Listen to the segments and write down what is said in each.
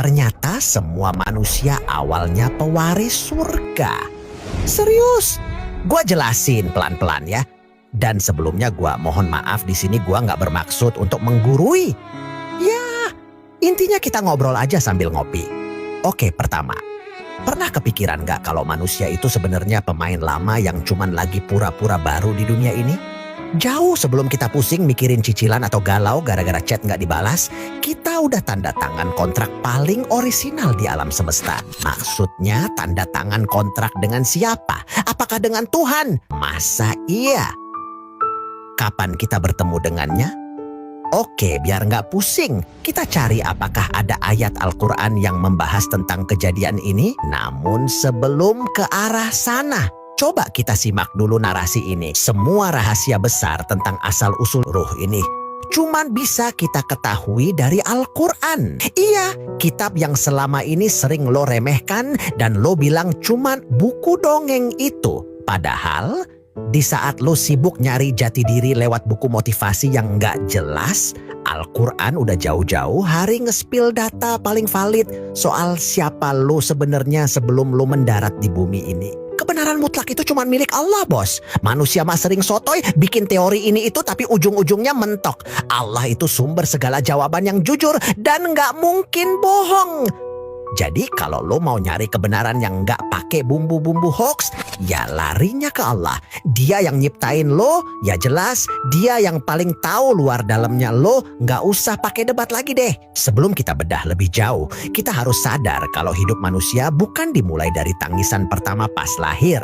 Ternyata semua manusia awalnya pewaris surga. Serius, gue jelasin pelan-pelan ya. Dan sebelumnya gue mohon maaf, di sini gue nggak bermaksud untuk menggurui. Ya, intinya kita ngobrol aja sambil ngopi. Oke, pertama, pernah kepikiran nggak kalau manusia itu sebenarnya pemain lama yang cuman lagi pura-pura baru di dunia ini? Jauh sebelum kita pusing mikirin cicilan atau galau gara-gara chat nggak dibalas, kita udah tanda tangan kontrak paling orisinal di alam semesta. Maksudnya tanda tangan kontrak dengan siapa? Apakah dengan Tuhan? Masa iya? Kapan kita bertemu dengannya? Oke, biar nggak pusing, kita cari apakah ada ayat Al-Quran yang membahas tentang kejadian ini. Namun sebelum ke arah sana, coba kita simak dulu narasi ini. Semua rahasia besar tentang asal-usul ruh ini cuman bisa kita ketahui dari Al-Quran. Iya, kitab yang selama ini sering lo remehkan dan lo bilang cuman buku dongeng itu. Padahal di saat lo sibuk nyari jati diri lewat buku motivasi yang nggak jelas, Al-Quran udah jauh-jauh hari nge-spill data paling valid soal siapa lo sebenarnya sebelum lo mendarat di bumi ini. Kebenaran mutlak itu cuma milik Allah, bos. Manusia mah sering sotoy, bikin teori ini itu tapi ujung-ujungnya mentok. Allah itu sumber segala jawaban yang jujur dan nggak mungkin bohong. Jadi kalau lo mau nyari kebenaran yang nggak pakai bumbu-bumbu hoax, ya larinya ke Allah. Dia yang nyiptain lo, ya jelas dia yang paling tahu luar dalamnya lo. Nggak usah pakai debat lagi deh. Sebelum kita bedah lebih jauh, kita harus sadar kalau hidup manusia bukan dimulai dari tangisan pertama pas lahir.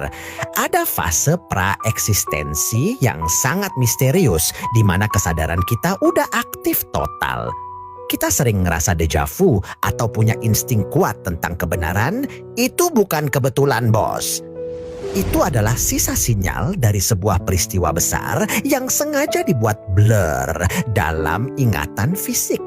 Ada fase pra-eksistensi yang sangat misterius, di mana kesadaran kita udah aktif total. Kita sering ngerasa deja vu atau punya insting kuat tentang kebenaran. Itu bukan kebetulan, bos. Itu adalah sisa sinyal dari sebuah peristiwa besar yang sengaja dibuat blur dalam ingatan fisik.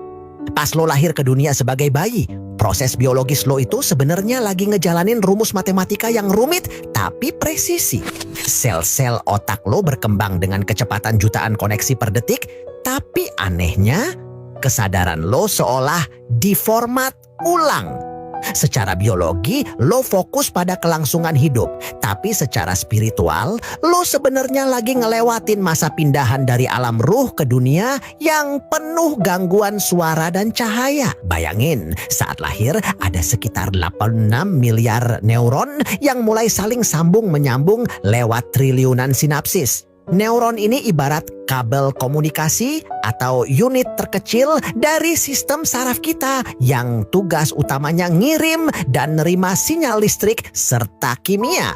Pas lo lahir ke dunia sebagai bayi, proses biologis lo itu sebenarnya lagi ngejalanin rumus matematika yang rumit tapi presisi. Sel-sel otak lo berkembang dengan kecepatan jutaan koneksi per detik, tapi anehnya kesadaran lo seolah diformat ulang. Secara biologi, lo fokus pada kelangsungan hidup. Tapi secara spiritual, lo sebenarnya lagi ngelewatin masa pindahan dari alam ruh ke dunia yang penuh gangguan suara dan cahaya. Bayangin, saat lahir ada sekitar 86 miliar neuron yang mulai saling sambung menyambung lewat triliunan sinapsis. Neuron ini ibarat kabel komunikasi atau unit terkecil dari sistem saraf kita yang tugas utamanya ngirim dan nerima sinyal listrik serta kimia.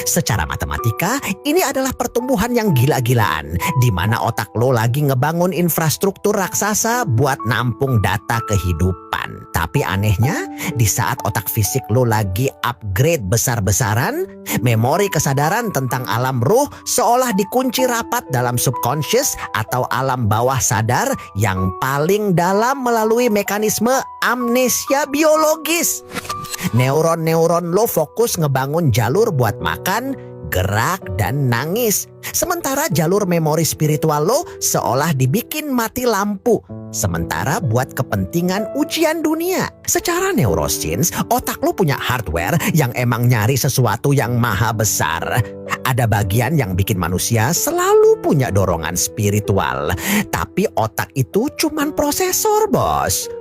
Secara matematika, ini adalah pertumbuhan yang gila-gilaan, di mana otak lo lagi ngebangun infrastruktur raksasa buat nampung data kehidupan. Tapi anehnya, di saat otak fisik lo lagi upgrade besar-besaran, memori kesadaran tentang alam ruh seolah dikunci rapat dalam subconscious atau alam bawah sadar yang paling dalam melalui mekanisme amnesia biologis. Neuron-neuron lo fokus ngebangun jalur buat makan, gerak, dan nangis. Sementara jalur memori spiritual lo seolah dibikin mati lampu. Sementara buat kepentingan ujian dunia. Secara neuroscience, otak lo punya hardware yang emang nyari sesuatu yang maha besar. Ada bagian yang bikin manusia selalu punya dorongan spiritual. Tapi otak itu cuman prosesor, bos.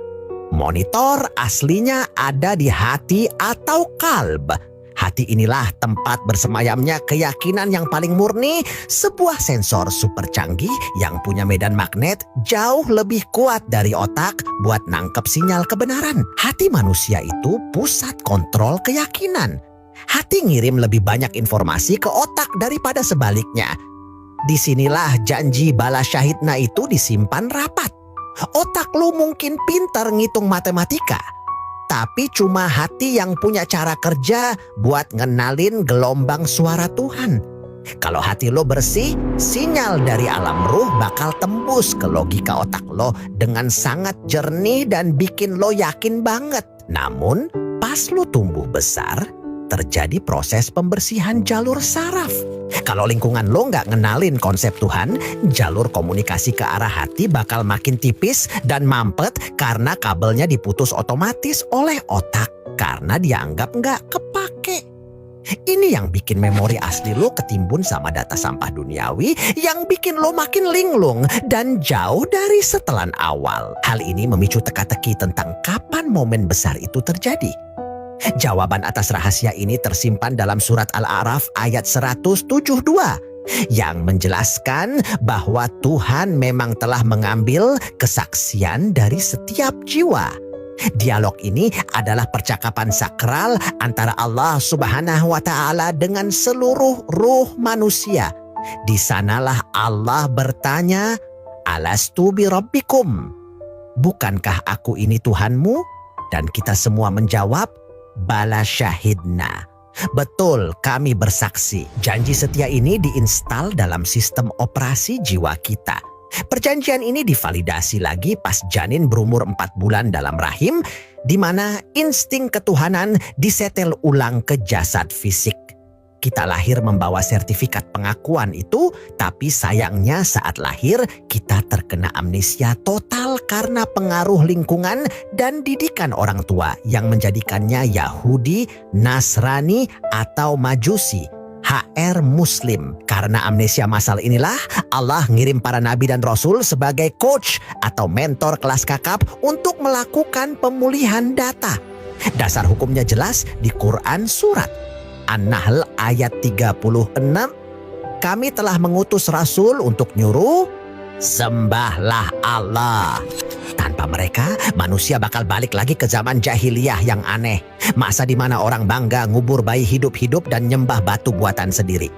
Monitor aslinya ada di hati atau kalb. Hati inilah tempat bersemayamnya keyakinan yang paling murni, sebuah sensor super canggih yang punya medan magnet jauh lebih kuat dari otak buat nangkep sinyal kebenaran. Hati manusia itu pusat kontrol keyakinan. Hati ngirim lebih banyak informasi ke otak daripada sebaliknya. Disinilah janji balas syahidna itu disimpan rapat. Otak lu mungkin pintar ngitung matematika, tapi cuma hati yang punya cara kerja buat ngenalin gelombang suara Tuhan. Kalau hati lo bersih, sinyal dari alam ruh bakal tembus ke logika otak lo dengan sangat jernih dan bikin lo yakin banget. Namun, pas lo tumbuh besar, terjadi proses pembersihan jalur saraf. Kalau lingkungan lo nggak ngenalin konsep Tuhan, jalur komunikasi ke arah hati bakal makin tipis dan mampet karena kabelnya diputus otomatis oleh otak karena dianggap nggak kepake. Ini yang bikin memori asli lo ketimbun sama data sampah duniawi yang bikin lo makin linglung dan jauh dari setelan awal. Hal ini memicu teka-teki tentang kapan momen besar itu terjadi. Jawaban atas rahasia ini tersimpan dalam surat Al-A'raf ayat 172 yang menjelaskan bahwa Tuhan memang telah mengambil kesaksian dari setiap jiwa. Dialog ini adalah percakapan sakral antara Allah Subhanahu wa Ta'ala dengan seluruh ruh manusia. Di sanalah Allah bertanya, "Alastu bi rabbikum?" Bukankah aku ini Tuhanmu? Dan kita semua menjawab, "Bala syahidna." Betul, kami bersaksi. Janji setia ini diinstal dalam sistem operasi jiwa kita. Perjanjian ini divalidasi lagi pas janin berumur 4 bulan dalam rahim, di mana insting ketuhanan disetel ulang ke jasad fisik. Kita lahir membawa sertifikat pengakuan itu, tapi sayangnya saat lahir kita terkena amnesia total karena pengaruh lingkungan dan didikan orang tua yang menjadikannya Yahudi, Nasrani, atau Majusi. HR Muslim. Karena amnesia massal inilah Allah ngirim para nabi dan rasul sebagai coach atau mentor kelas kakap untuk melakukan pemulihan data. Dasar hukumnya jelas di Quran surat An-Nahl ayat 36. Kami telah mengutus rasul untuk nyuruh, sembahlah Allah. Tanpa mereka, manusia bakal balik lagi ke zaman jahiliyah yang aneh. Masa di mana orang bangga ngubur bayi hidup-hidup dan nyembah batu buatan sendiri.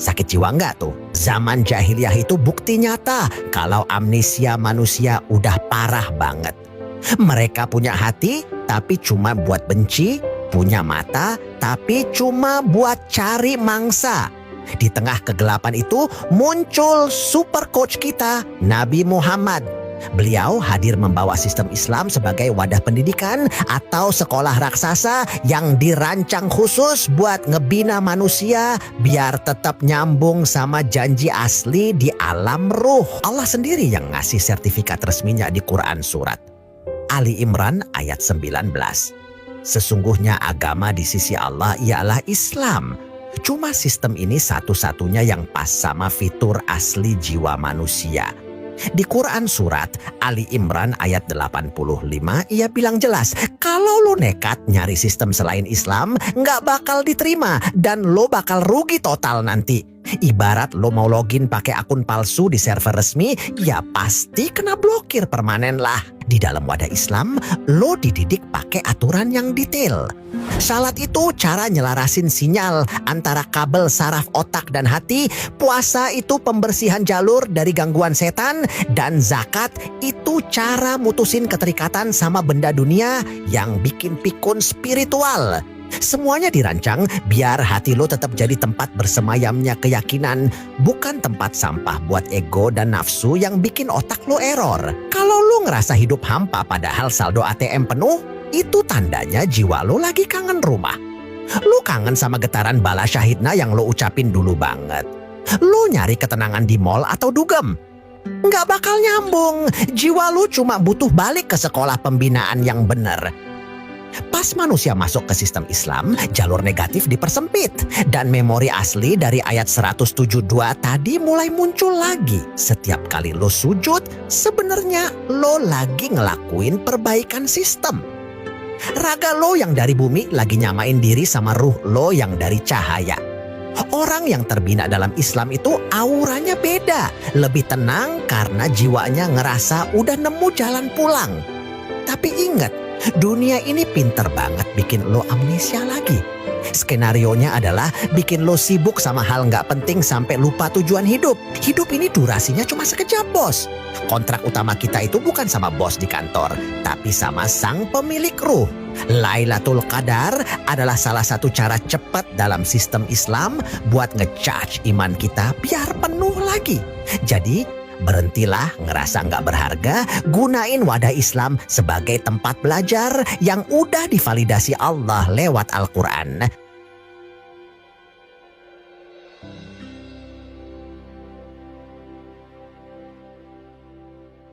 Sakit jiwa nggak tuh? Zaman jahiliyah itu bukti nyata kalau amnesia manusia udah parah banget. Mereka punya hati, tapi cuma buat benci. Punya mata, tapi cuma buat cari mangsa. Di tengah kegelapan itu muncul super coach kita, Nabi Muhammad. Beliau hadir membawa sistem Islam sebagai wadah pendidikan atau sekolah raksasa yang dirancang khusus buat ngebina manusia biar tetap nyambung sama janji asli di alam ruh. Allah sendiri yang ngasih sertifikat resminya di Quran surat Ali Imran ayat 19. Sesungguhnya agama di sisi Allah ialah Islam. Cuma sistem ini satu-satunya yang pas sama fitur asli jiwa manusia. Di Quran surat Ali Imran ayat 85 ia bilang jelas, kalau lo nekat nyari sistem selain Islam nggak bakal diterima dan lo bakal rugi total nanti. Ibarat lo mau login pakai akun palsu di server resmi, ya pasti kena blokir permanen lah. Di dalam wadah Islam, lo dididik pakai aturan yang detail. Salat itu cara nyelarasin sinyal antara kabel saraf otak dan hati. Puasa itu pembersihan jalur dari gangguan setan. Dan zakat itu cara mutusin keterikatan sama benda dunia yang bikin pikun spiritual. Semuanya dirancang biar hati lo tetap jadi tempat bersemayamnya keyakinan, bukan tempat sampah buat ego dan nafsu yang bikin otak lo error. Kalau lo ngerasa hidup hampa padahal saldo ATM penuh, itu tandanya jiwa lo lagi kangen rumah. Lo kangen sama getaran bala syahidna yang lo ucapin dulu banget. Lo nyari ketenangan di mall atau dugem. Nggak bakal nyambung, jiwa lo cuma butuh balik ke sekolah pembinaan yang bener. Pas manusia masuk ke sistem Islam, jalur negatif dipersempit. Dan memori asli dari ayat 172 tadi mulai muncul lagi. Setiap kali lo sujud, sebenarnya lo lagi ngelakuin perbaikan sistem. Raga lo yang dari bumi lagi nyamain diri sama ruh lo yang dari cahaya. Orang yang terbina dalam Islam itu auranya beda. Lebih tenang karena jiwanya ngerasa udah nemu jalan pulang. Tapi ingat, dunia ini pinter banget bikin lo amnesia lagi. Skenarionya adalah bikin lo sibuk sama hal nggak penting sampai lupa tujuan hidup. Hidup ini durasinya cuma sekejap, bos. Kontrak utama kita itu bukan sama bos di kantor, tapi sama sang pemilik ruh. Lailatul Qadar adalah salah satu cara cepat dalam sistem Islam buat nge-charge iman kita biar penuh lagi. Jadi, berhentilah ngerasa nggak berharga, gunain wadah Islam sebagai tempat belajar yang udah divalidasi Allah lewat Al-Quran.